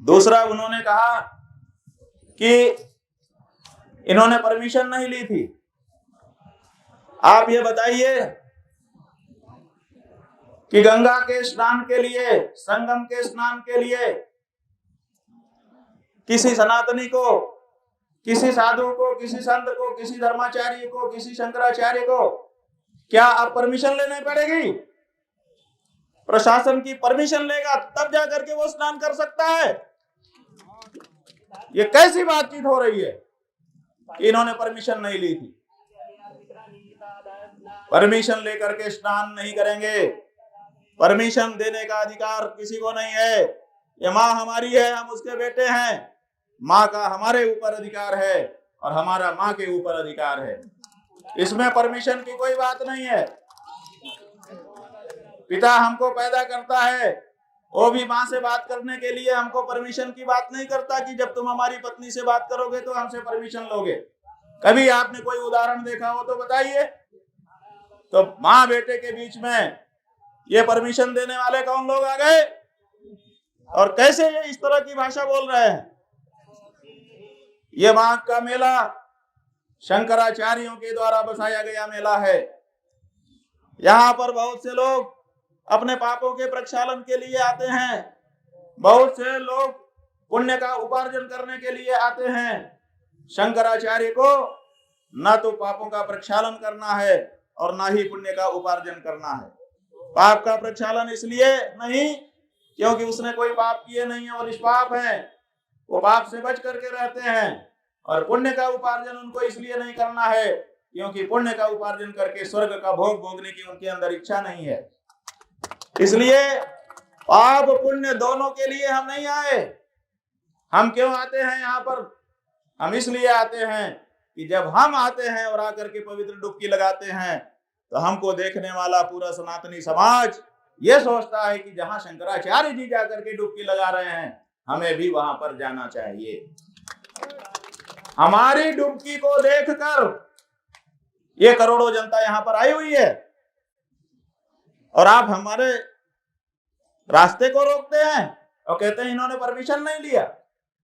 दूसरा उन्होंने कहा कि इन्होंने परमिशन नहीं ली थी। आप ये बताइए कि गंगा के स्नान के लिए, संगम के स्नान के लिए किसी सनातनी को, किसी साधु को, किसी संत को, किसी धर्माचार्य को, किसी शंकराचार्य को क्या आप परमिशन लेने पड़ेगी? प्रशासन की परमिशन लेगा तब जाकर के वो स्नान कर सकता है। ये कैसी बातचीत हो रही है कि इन्होंने परमिशन नहीं ली थी? परमिशन लेकर के स्नान नहीं करेंगे। परमिशन देने का अधिकार किसी को नहीं है। ये माँ हमारी है, हम उसके बेटे हैं। माँ का हमारे ऊपर अधिकार है और हमारा माँ के ऊपर अधिकार है। इसमें परमिशन की कोई बात नहीं है। पिता हमको पैदा करता है, वो भी माँ से बात करने के लिए हमको परमिशन की बात नहीं करता कि जब तुम हमारी पत्नी से बात करोगे तो हमसे परमिशन लोगे। कभी आपने कोई उदाहरण देखा हो तो बताइए। तो माँ बेटे के बीच में ये परमिशन देने वाले कौन लोग आ गए? और कैसे ये इस तरह की भाषा बोल रहे हैं? ये माघ का मेला शंकराचार्यों के द्वारा बसाया गया मेला है। यहाँ पर बहुत से लोग अपने पापों के प्रक्षालन के लिए आते हैं। बहुत से लोग पुण्य का उपार्जन करने के लिए आते हैं। शंकराचार्य को ना तो पापों का प्रक्षालन करना है और ना ही पुण्य का उपार्जन करना है। पाप का प्रक्षालन इसलिए नहीं क्योंकि उसने कोई पाप किए नहीं है और निष्पाप है, वो पाप से बच करके रहते हैं। और पुण्य का उपार्जन उनको इसलिए नहीं करना है क्योंकि पुण्य का उपार्जन करके स्वर्ग का भोग भोगने की उनके अंदर इच्छा नहीं है। इसलिए पाप पुण्य दोनों के लिए हम नहीं आए। हम क्यों आते हैं यहाँ पर? हम इसलिए आते हैं कि जब हम आते हैं और आकर के पवित्र डुबकी लगाते हैं तो हमको देखने वाला पूरा सनातनी समाज ये सोचता है कि जहां शंकराचार्य जी जाकर के डुबकी लगा रहे हैं हमें भी वहां पर जाना चाहिए। हमारी डुबकी को देखकर ये करोड़ों जनता यहां पर आई हुई है और आप हमारे रास्ते को रोकते हैं और कहते हैं इन्होंने परमिशन नहीं लिया।